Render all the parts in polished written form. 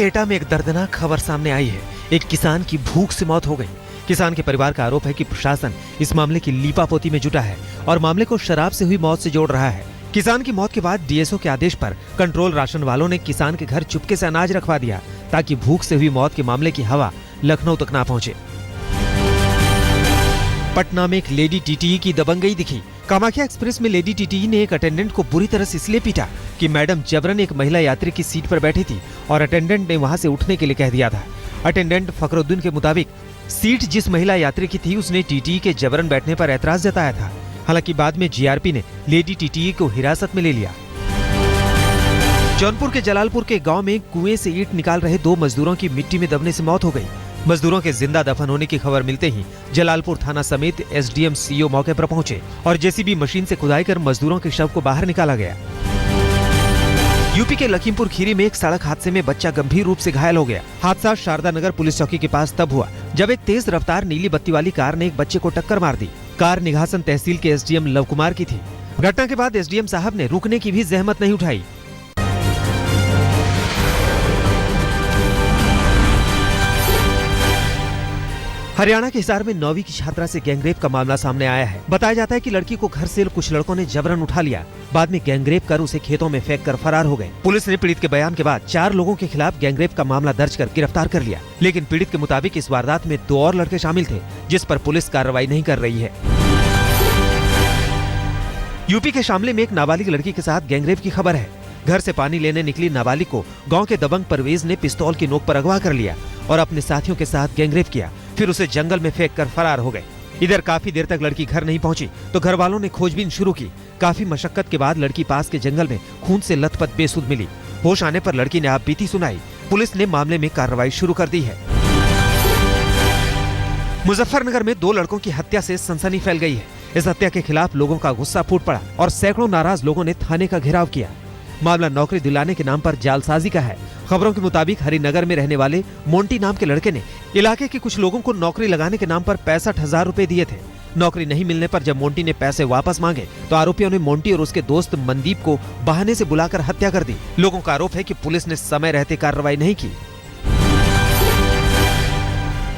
के एटा में एक दर्दनाक खबर सामने आई है। एक किसान की भूख से मौत हो गई। किसान के परिवार का आरोप है कि प्रशासन इस मामले की लीपापोती में जुटा है और मामले को शराब से हुई मौत से जोड़ रहा है। किसान की मौत के बाद डीएसओ के आदेश पर कंट्रोल राशन वालों ने किसान के घर चुपके से अनाज रखवा दिया ताकि भूख से हुई मौत के मामले की हवा लखनऊ तक ना पहुंचे। पटना में एक लेडी टीटीई की दबंगई दिखी। कामाख्या एक्सप्रेस में लेडी टीटीई ने एक अटेंडेंट को बुरी तरह से इसलिए पीटा कि मैडम जबरन एक महिला यात्री की सीट पर बैठी थी और अटेंडेंट ने वहां से उठने के लिए कह दिया था। अटेंडेंट फखरुद्दीन के मुताबिक सीट जिस महिला यात्री की थी उसने टीटीई के जबरन बैठने पर ऐतराज जताया था। हालांकि बाद में जीआरपी ने लेडी टीटीई को हिरासत में ले लिया। जौनपुर के जलालपुर के गांव में कुएं से ईंट निकाल रहे 2 मजदूरों की मिट्टी में दबने से मौत हो गई। मजदूरों के जिंदा दफन होने की खबर मिलते ही जलालपुर थाना समेत एसडीएम सीओ मौके पर पहुंचे और जेसीबी मशीन से खुदाई कर मजदूरों के शव को बाहर निकाला गया। यूपी के लखीमपुर खीरी में एक सड़क हादसे में बच्चा गंभीर रूप से घायल हो गया। हादसा शारदा नगर पुलिस चौकी के पास तब हुआ जब एक तेज रफ्तार नीली बत्ती वाली कार ने एक बच्चे को टक्कर मार दी। कार निघासन तहसील के एसडीएम लव कुमार की थी। घटना के बाद एसडीएम साहब ने रुकने की भी जहमत नहीं उठाई। हरियाणा के हिसार में 9वीं की छात्रा से गैंगरेप का मामला सामने आया है। बताया जाता है कि लड़की को घर से कुछ लड़कों ने जबरन उठा लिया, बाद में गैंगरेप कर उसे खेतों में फेंक कर फरार हो गए। पुलिस ने पीड़ित के बयान के बाद 4 लोगों के खिलाफ गैंगरेप का मामला दर्ज कर गिरफ्तार कर लिया। लेकिन पीड़ित के मुताबिक इस वारदात में 2 और लड़के शामिल थे, जिस पर पुलिस कार्रवाई नहीं कर रही है। यूपी के शामली में एक नाबालिग लड़की के साथ गैंगरेप की खबर है। घर से पानी लेने निकली नाबालिग को गांव के दबंग परवेज ने पिस्तौल की नोक पर अगवा कर लिया और अपने साथियों के साथ गैंगरेप किया, फिर उसे जंगल में फेंक कर फरार हो गए। इधर काफी देर तक लड़की घर नहीं पहुंची तो घर वालों ने खोजबीन शुरू की। काफी मशक्कत के बाद लड़की पास के जंगल में खून से लथपथ बेसुध मिली। होश आने पर लड़की ने आप बीती सुनाई। पुलिस ने मामले में कार्रवाई शुरू कर दी है। मुजफ्फरनगर में 2 लड़कों की हत्या से सनसनी फैल गई है। इस हत्या के खिलाफ लोगों का गुस्सा फूट पड़ा और सैकड़ों नाराज लोगों ने थाने का घेराव किया। मामला नौकरी दिलाने के नाम पर जालसाजी का है। खबरों के मुताबिक हरिनगर में रहने वाले मोंटी नाम के लड़के ने इलाके के कुछ लोगों को नौकरी लगाने के नाम पर 65,000 रुपए दिए थे। नौकरी नहीं मिलने पर जब मोंटी ने पैसे वापस मांगे तो आरोपियों ने मोंटी और उसके दोस्त मनदीप को बहाने से बुलाकर हत्या कर दी। लोगों का आरोप है कि पुलिस ने समय रहते कार्रवाई नहीं की।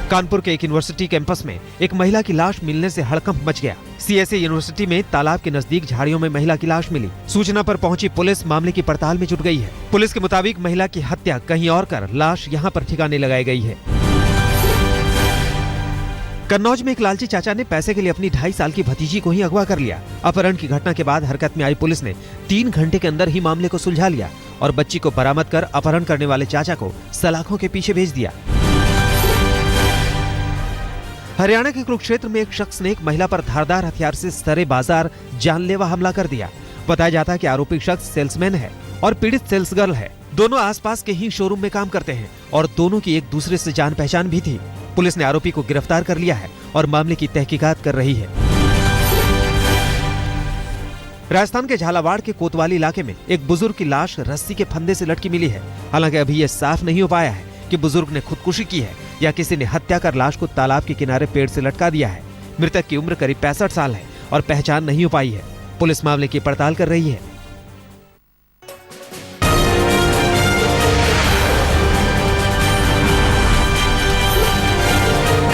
कानपुर के एक यूनिवर्सिटी कैंपस में एक महिला की लाश मिलने से हड़कंप मच गया। सीएसए यूनिवर्सिटी में तालाब के नजदीक झाड़ियों में महिला की लाश मिली। सूचना पर पहुंची पुलिस मामले की पड़ताल में जुट गई है। पुलिस के मुताबिक महिला की हत्या कहीं और कर लाश यहां पर ठिकाने लगाई गई है। कन्नौज में एक लालची चाचा ने पैसे के लिए अपनी 2.5 साल की भतीजी को ही अगवा कर लिया। अपहरण की घटना के बाद हरकत में आई पुलिस ने 3 घंटे के अंदर ही मामले को सुलझा लिया और बच्ची को बरामद कर अपहरण करने वाले चाचा को सलाखों के पीछे भेज दिया। हरियाणा के कुरुक्षेत्र में एक शख्स ने एक महिला पर धारदार हथियार से सरे बाजार जानलेवा हमला कर दिया। बताया जाता है कि आरोपी शख्स सेल्समैन है और पीड़ित सेल्स गर्ल है। दोनों आसपास के ही शोरूम में काम करते हैं और दोनों की एक दूसरे से जान पहचान भी थी। पुलिस ने आरोपी को गिरफ्तार कर लिया है और मामले की तहकीकात कर रही है। राजस्थान के झालावाड़ के कोतवाली इलाके में एक बुजुर्ग की लाश रस्सी के फंदे से लटकी मिली है। हालांकि अभी यह साफ नहीं हो पाया है कि बुजुर्ग ने खुदकुशी की है या किसी ने हत्या कर लाश को तालाब के किनारे पेड़ से लटका दिया है। मृतक की उम्र करीब 65 साल है और पहचान नहीं हो पाई है। पुलिस मामले की पड़ताल कर रही है।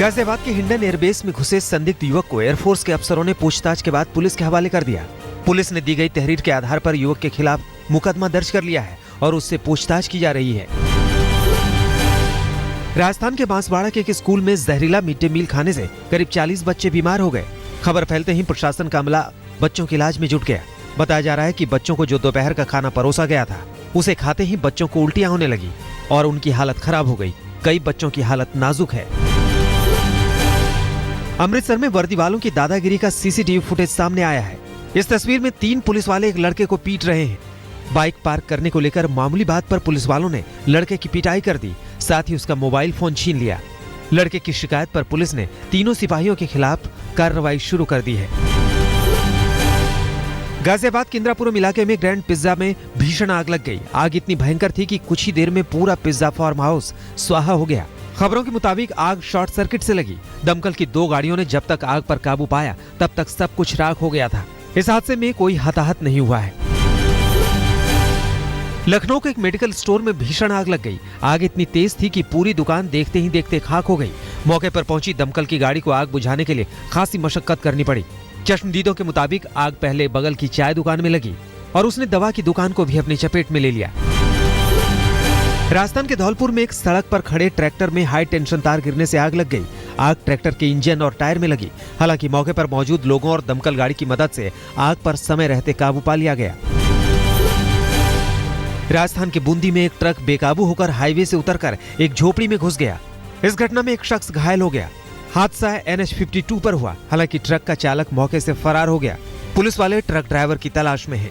गाजियाबाद के हिंडन एयरबेस में घुसे संदिग्ध युवक को एयरफोर्स के अफसरों ने पूछताछ के बाद पुलिस के हवाले कर दिया। पुलिस ने दी गई तहरीर के आधार पर युवक के खिलाफ मुकदमा दर्ज कर लिया है और उससे पूछताछ की जा रही है। राजस्थान के बांसवाड़ा के एक स्कूल में जहरीला मिड डे मील खाने से करीब 40 बच्चे बीमार हो गए। खबर फैलते ही प्रशासन का अमला बच्चों के इलाज में जुट गया। बताया जा रहा है कि बच्चों को जो दोपहर का खाना परोसा गया था उसे खाते ही बच्चों को उल्टियां होने लगी और उनकी हालत खराब हो गई। कई बच्चों की हालत नाजुक है। अमृतसर में वर्दी वालों की दादागिरी का सीसीटीवी फुटेज सामने आया है। इस तस्वीर में 3 पुलिस वाले एक लड़के को पीट रहे हैं। बाइक पार्क करने को लेकर मामूली बात पर पुलिस वालों ने लड़के की पिटाई कर दी, साथ ही उसका मोबाइल फोन छीन लिया। लड़के की शिकायत पर पुलिस ने तीनों सिपाहियों के खिलाफ कार्रवाई शुरू कर दी है। गाजियाबाद के इंद्रापुरम इलाके में ग्रैंड पिज्जा में भीषण आग लग गई। आग इतनी भयंकर थी कि कुछ ही देर में पूरा पिज्जा फार्म हाउस स्वाहा हो गया। खबरों के मुताबिक आग शॉर्ट सर्किट से लगी। दमकल की 2 गाड़ियों ने जब तक आग पर काबू पाया तब तक सब कुछ राख हो गया था। इस हादसे में कोई हताहत नहीं हुआ है। लखनऊ के एक मेडिकल स्टोर में भीषण आग लग गई। आग इतनी तेज थी कि पूरी दुकान देखते ही देखते खाक हो गई। मौके पर पहुंची दमकल की गाड़ी को आग बुझाने के लिए खासी मशक्कत करनी पड़ी। चश्मदीदों के मुताबिक आग पहले बगल की चाय दुकान में लगी और उसने दवा की दुकान को भी अपनी चपेट में ले लिया। राजस्थान के धौलपुर में एक सड़क पर खड़े ट्रैक्टर में हाई टेंशन तार गिरने से आग लग गई। आग ट्रैक्टर के इंजन और टायर में लगी। हालांकि मौके पर मौजूद लोगों और दमकल गाड़ी की मदद से आग पर समय रहते काबू पा लिया गया। राजस्थान के बूंदी में एक ट्रक बेकाबू होकर हाईवे से उतरकर एक झोपड़ी में घुस गया। इस घटना में एक शख्स घायल हो गया। हादसा NH 52 पर हुआ। हालांकि ट्रक का चालक मौके से फरार हो गया। पुलिस वाले ट्रक ड्राइवर की तलाश में हैं।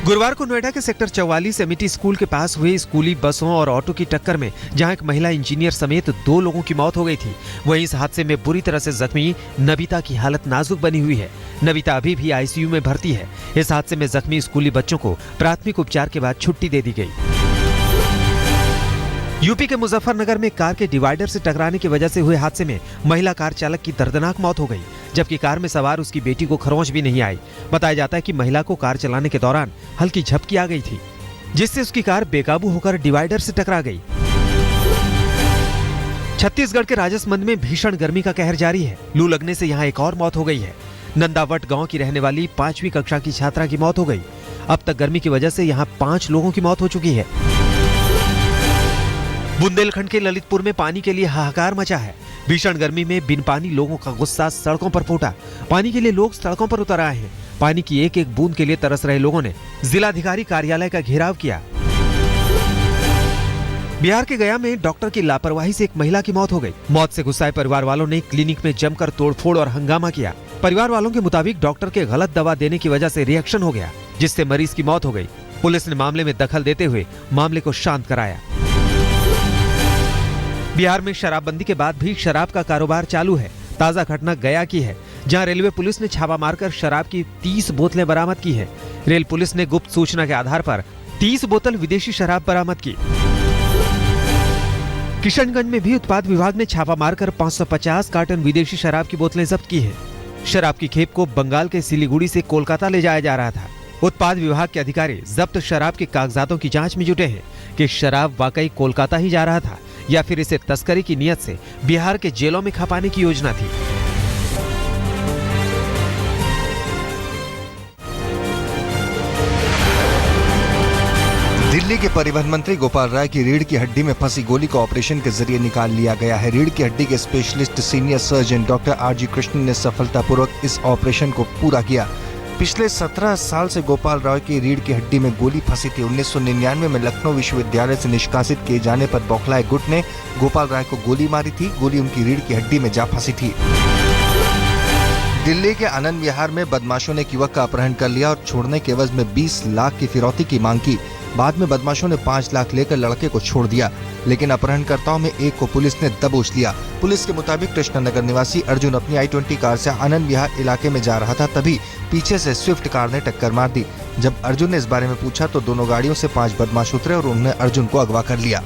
गुरुवार को नोएडा के सेक्टर 44 एमिटी स्कूल के पास हुई स्कूली बसों और ऑटो की टक्कर में जहां एक महिला इंजीनियर समेत 2 लोगों की मौत हो गई थी, वहीं इस हादसे में बुरी तरह से जख्मी नबिता की हालत नाजुक बनी हुई है। नबिता अभी भी ICU में भर्ती है। इस हादसे में जख्मी स्कूली बच्चों को प्राथमिक उपचार के बाद छुट्टी दे दी गई। यूपी के मुजफ्फरनगर में कार के डिवाइडर से टकराने की वजह से हुए हादसे में महिला कार चालक की दर्दनाक मौत हो गई, जबकि कार में सवार उसकी बेटी को खरोंच भी नहीं आई। बताया जाता है कि महिला को कार चलाने के दौरान हल्की झपकी आ गई थी, जिससे उसकी कार बेकाबू होकर डिवाइडर से टकरा गई। छत्तीसगढ़ के राजसमंद में भीषण गर्मी का कहर जारी है। लू लगने से यहाँ एक और मौत हो गई है। नंदावट गांव की रहने वाली 5वीं कक्षा की छात्रा की मौत हो गई। अब तक गर्मी की वजह से यहाँ 5 लोगों की मौत हो चुकी है। बुंदेलखंड के ललितपुर में पानी के लिए हाहाकार मचा है। भीषण गर्मी में बिन पानी लोगों का गुस्सा सड़कों पर फूटा। पानी के लिए लोग सड़कों पर उतर आए हैं। पानी की एक एक बूंद के लिए तरस रहे लोगों ने जिलाधिकारी कार्यालय का घेराव किया। बिहार के गया में डॉक्टर की लापरवाही से एक महिला की मौत हो गई। मौत से गुस्साए परिवार वालों ने क्लिनिक में जमकर तोड़फोड़ और हंगामा किया। परिवार वालों के मुताबिक डॉक्टर के गलत दवा देने की वजह से रिएक्शन हो गया, जिससे मरीज की मौत हो गई। पुलिस ने मामले में दखल देते हुए मामले को शांत कराया। बिहार में शराबबंदी के बाद भी शराब का कारोबार चालू है। ताजा घटना गया की है, जहां रेलवे पुलिस ने छापा मारकर शराब की 30 बोतलें बरामद की है। रेल पुलिस ने गुप्त सूचना के आधार पर 30 बोतल विदेशी शराब बरामद की। किशनगंज में भी उत्पाद विभाग ने छापा मारकर 550 कार्टन विदेशी शराब की बोतलें जब्त की है। शराब की खेप को बंगाल के सिलीगुड़ी से कोलकाता ले जाया जा रहा था। उत्पाद विभाग के अधिकारी जब्त शराब के कागजातों की जांच में जुटे हैं कि शराब वाकई कोलकाता ही जा रहा था या फिर इसे तस्करी की नियत से बिहार के जेलों में खपाने की योजना थी। दिल्ली के परिवहन मंत्री गोपाल राय की रीढ़ की हड्डी में फंसी गोली को ऑपरेशन के जरिए निकाल लिया गया है। रीढ़ की हड्डी के specialist senior surgeon doctor RG Krishnan ने सफलतापूर्वक इस ऑपरेशन को पूरा किया। पिछले 17 साल से गोपाल राय की रीढ़ की हड्डी में गोली फंसी थी। 1999 में लखनऊ विश्वविद्यालय से निष्कासित किए जाने पर बौखलाए गुट ने गोपाल राय को गोली मारी थी। गोली उनकी रीढ़ की हड्डी में जा फंसी थी। दिल्ली के आनंद विहार में बदमाशों ने एक युवक का अपहरण कर लिया और छोड़ने के एवज में 20 लाख की फिरौती की मांग की। बाद में बदमाशों ने 5 लाख लेकर लड़के को छोड़ दिया, लेकिन अपहरणकर्ताओं में एक को पुलिस ने दबोच लिया। पुलिस के मुताबिक कृष्णनगर निवासी अर्जुन अपनी I-20 कार से आनंद विहार इलाके में जा रहा था, तभी पीछे से स्विफ्ट कार ने टक्कर मार दी। जब अर्जुन ने इस बारे में पूछा तो दोनों गाड़ियों से 5 बदमाश उतरे और उन्होंने अर्जुन को अगवा कर लिया।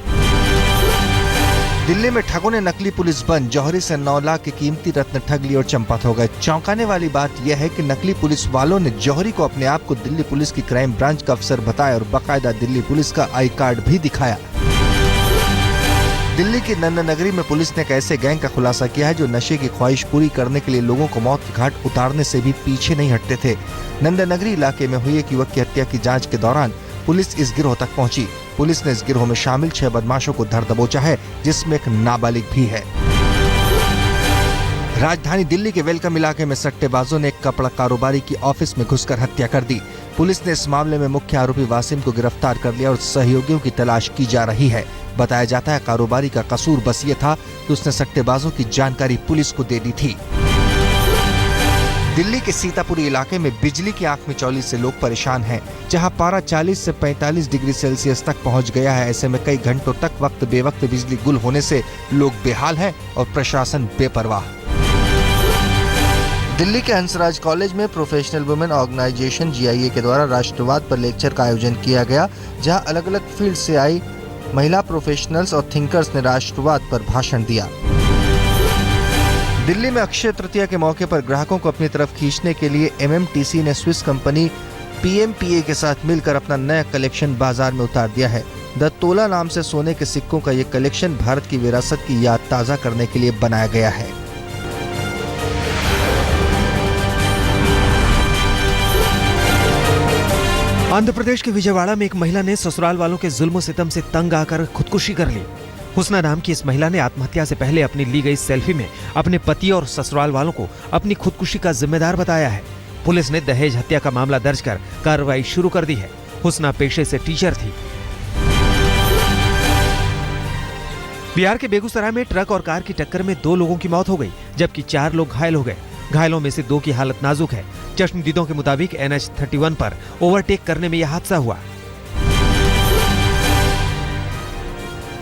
दिल्ली में ठगों ने नकली पुलिस बन जौहरी से 9 लाख की कीमती रत्न ठग ली और चंपत हो गए। चौंकाने वाली बात यह है कि नकली पुलिस वालों ने जौहरी को अपने आप को दिल्ली पुलिस की क्राइम ब्रांच का अफसर बताया और बाकायदा दिल्ली पुलिस का आई कार्ड भी दिखाया। दिल्ली की नंदनगरी में पुलिस ने एक ऐसे गैंग का खुलासा किया है जो नशे की ख्वाहिश पूरी करने के लिए लोगों को मौत की घाट उतारने से भी पीछे नहीं हटते थे। नंदनगरी इलाके में हुई एक युवक की हत्या की जांच के दौरान पुलिस इस गिरोह तक पहुंची। पुलिस ने इस गिरोह में शामिल 6 बदमाशों को धर दबोचा है, जिसमें एक नाबालिग भी है। राजधानी दिल्ली के वेलकम इलाके में सट्टेबाजों ने एक कपड़ा कारोबारी की ऑफिस में घुसकर हत्या कर दी। पुलिस ने इस मामले में मुख्य आरोपी वासिम को गिरफ्तार कर लिया और सहयोगियों की तलाश की जा रही है। बताया जाता है कारोबारी का कसूर बस ये था कि उसने सट्टेबाजों की जानकारी पुलिस को दे दी थी। दिल्ली के सीतापुरी इलाके में बिजली की आंख मिचौली से लोग परेशान हैं, जहां पारा 40 से 45 डिग्री सेल्सियस तक पहुंच गया है। ऐसे में कई घंटों तक वक्त बेवक्त बिजली गुल होने से लोग बेहाल हैं और प्रशासन बेपरवाह। दिल्ली के हंसराज कॉलेज में प्रोफेशनल वुमेन ऑर्गेनाइजेशन GIA के द्वारा राष्ट्रवाद पर लेक्चर का आयोजन किया गया, जहां अलग अलग फील्ड से आई महिला प्रोफेशनल्स और थिंकर्स ने राष्ट्रवाद पर भाषण दिया। दिल्ली में अक्षय तृतीया के मौके पर ग्राहकों को अपनी तरफ खींचने के लिए MMTC ने स्विस कंपनी पीएमपीए के साथ मिलकर अपना नया कलेक्शन बाजार में उतार दिया है। द तोला नाम से सोने के सिक्कों का ये कलेक्शन भारत की विरासत की याद ताज़ा करने के लिए बनाया गया है। आंध्र प्रदेश के विजयवाड़ा में एक महिला ने ससुराल वालों के जुल्म सितम से तंग आकर खुदकुशी कर ली। हुस्ना नाम की इस महिला ने आत्महत्या से पहले अपनी ली गई सेल्फी में अपने पति और ससुराल वालों को अपनी खुदकुशी का जिम्मेदार बताया है। पुलिस ने दहेज हत्या का मामला दर्ज कर कार्रवाई शुरू कर दी है। हुस्ना पेशे से टीचर थी। बिहार के बेगूसराय में ट्रक और कार की टक्कर में 2 लोगों की मौत हो गई, जबकि 4 लोग घायल हो गए। घायलों में से 2 की हालत नाजुक है। चश्मदीदों के मुताबिक NH 31 पर ओवरटेक करने में यह हादसा हुआ।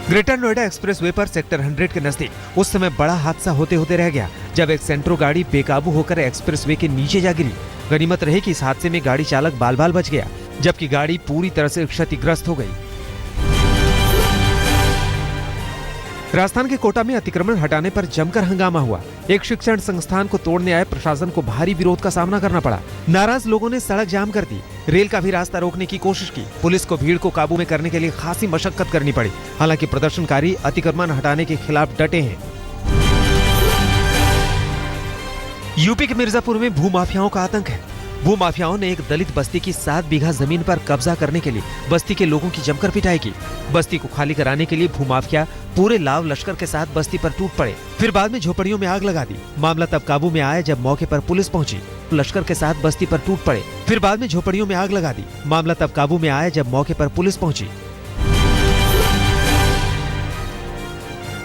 ग्रेटर नोएडा एक्सप्रेसवे पर सेक्टर 100 के नजदीक उस समय बड़ा हादसा होते होते रह गया, जब एक सेंट्रो गाड़ी बेकाबू होकर एक्सप्रेसवे के नीचे जा गिरी। गनीमत रहे कि इस हादसे में गाड़ी चालक बाल बाल बच गया, जबकि गाड़ी पूरी तरह से क्षतिग्रस्त हो गई। राजस्थान के कोटा में अतिक्रमण हटाने पर जमकर हंगामा हुआ। एक शिक्षण संस्थान को तोड़ने आए प्रशासन को भारी विरोध का सामना करना पड़ा। नाराज लोगों ने सड़क जाम कर दी, रेल का भी रास्ता रोकने की कोशिश की। पुलिस को भीड़ को काबू में करने के लिए खासी मशक्कत करनी पड़ी। हालांकि प्रदर्शनकारी अतिक्रमण हटाने के खिलाफ डटे हैं। यूपी के मिर्जापुर में भूमाफियाओं का आतंक है। भूमाफियाओं ने एक दलित बस्ती की 7 बीघा जमीन पर कब्जा करने के लिए बस्ती के लोगों की जमकर पिटाई की। बस्ती को खाली कराने के लिए भूमाफिया पूरे लाव लश्कर के साथ बस्ती पर टूट पड़े, फिर बाद में झोपड़ियों में आग लगा दी। मामला तब काबू में आया जब मौके पर पुलिस पहुंची। लश्कर के साथ बस्ती पर टूट पड़े, फिर बाद में झोपड़ियों में आग लगा दी। मामला तब काबू में आया जब मौके पर पुलिस पहुंची।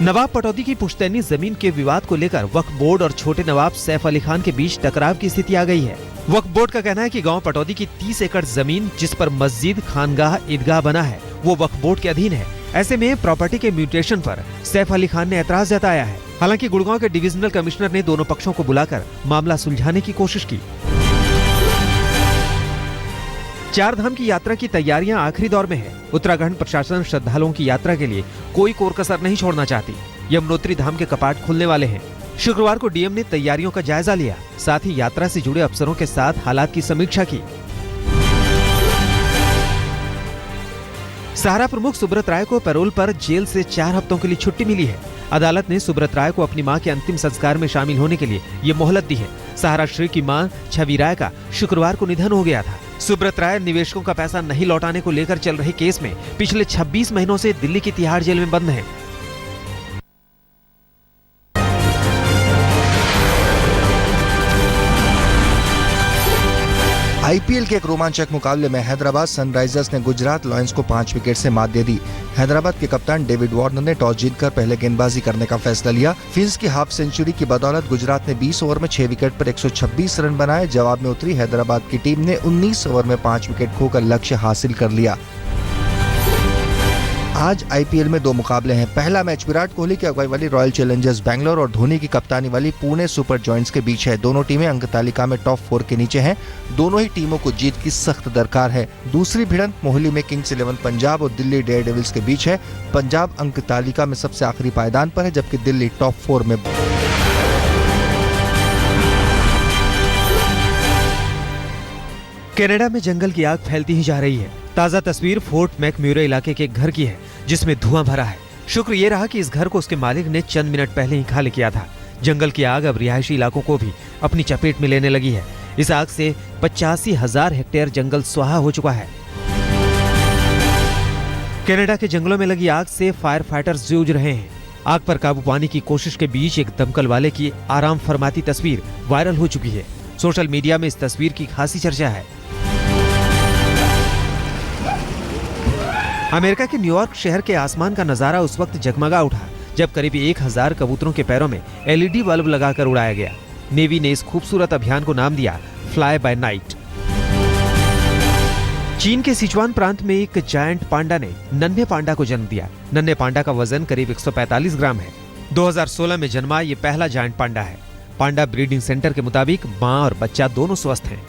नवाब पटौदी की पुश्तैनी जमीन के विवाद को लेकर वक्फ बोर्ड और छोटे नवाब सैफ अली खान के बीच टकराव की स्थिति आ गई है। वक्फ बोर्ड का कहना है कि गांव पटौदी की 30 एकड़ जमीन जिस पर मस्जिद, खानगाह, ईदगाह बना है, वो वक्फ बोर्ड के अधीन है। ऐसे में प्रॉपर्टी के म्यूटेशन पर सैफ अली खान ने ऐतराज जताया है। हालांकि गुड़गांव के डिविजनल कमिश्नर ने दोनों पक्षों को बुलाकर मामला सुलझाने की कोशिश की। 4 धाम की यात्रा की तैयारियां आखिरी दौर में है। उत्तराखंड प्रशासन श्रद्धालुओं की यात्रा के लिए कोई कोर कसर नहीं छोड़ना चाहती। यमुनोत्री धाम के कपाट खुलने वाले हैं। शुक्रवार को डीएम ने तैयारियों का जायजा लिया, साथ ही यात्रा से जुड़े अफसरों के साथ हालात की समीक्षा की। सहारा प्रमुख सुब्रत राय को पैरोल पर जेल से 4 हफ्तों के लिए छुट्टी मिली है। अदालत ने सुब्रत राय को अपनी मां के अंतिम संस्कार में शामिल होने के लिए ये मोहलत दी है। सहारा श्री की मां छवि राय का शुक्रवार को निधन हो गया था। सुब्रत राय निवेशकों का पैसा नहीं लौटाने को लेकर चल रहे केस में पिछले 26 महीनों से दिल्ली की तिहाड़ जेल में बंद हैं। आईपीएल के एक रोमांचक मुकाबले में हैदराबाद सनराइजर्स ने गुजरात लायंस को 5 विकेट से मात दे दी। हैदराबाद के कप्तान डेविड वार्नर ने टॉस जीतकर पहले गेंदबाजी करने का फैसला लिया। फिंच की हाफ सेंचुरी की बदौलत गुजरात ने 20 ओवर में 6 विकेट पर 126 रन बनाए। जवाब में उतरी हैदराबाद की टीम ने 19 ओवर में 5 विकेट खोकर लक्ष्य हासिल कर लिया। आज आईपीएल में 2 मुकाबले हैं। पहला मैच विराट कोहली की अगुवाई वाली रॉयल चैलेंजर्स बैंगलोर और धोनी की कप्तानी वाली पुणे सुपर जॉयंट्स के बीच है। दोनों टीमें अंक तालिका में टॉप 4 के नीचे हैं। दोनों ही टीमों को जीत की सख्त दरकार है। दूसरी भिड़ंत मोहाली में किंग्स 11 पंजाब और दिल्ली डेयरडेविल्स के बीच है। पंजाब अंक तालिका में सबसे आखिरी पायदान पर है, जबकि दिल्ली टॉप 4 में। कनाडा में जंगल की आग फैलती ही जा रही है। ताजा तस्वीर फोर्ट मैकम्यूरे इलाके के एक घर की है, जिसमें धुआं भरा है। शुक्र ये रहा कि इस घर को उसके मालिक ने चंद मिनट पहले ही खाली किया था। जंगल की आग अब रिहायशी इलाकों को भी अपनी चपेट में लेने लगी है। इस आग से 85,000 हेक्टेयर जंगल स्वाहा हो चुका है। कनाडा के जंगलों में लगी आग से फायर फाइटर्स जूझ रहे हैं। आग पर काबू पाने की कोशिश के बीच एक दमकल वाले की आराम फरमाती तस्वीर वायरल हो चुकी है। सोशल मीडिया में इस तस्वीर की खासी चर्चा है। अमेरिका के न्यूयॉर्क शहर के आसमान का नजारा उस वक्त जगमगा उठा जब करीब 1000 कबूतरों के पैरों में एलईडी बल्ब लगाकर उड़ाया गया। नेवी ने इस खूबसूरत अभियान को नाम दिया फ्लाई बाय नाइट। चीन के सिचुआन प्रांत में एक जायंट पांडा ने नन्हे पांडा को जन्म दिया। नन्हे पांडा का वजन करीब 145 ग्राम है। 2016 में जन्मा ये पहला जायंट पांडा है। पांडा ब्रीडिंग सेंटर के मुताबिक मां और बच्चा दोनों स्वस्थ हैं।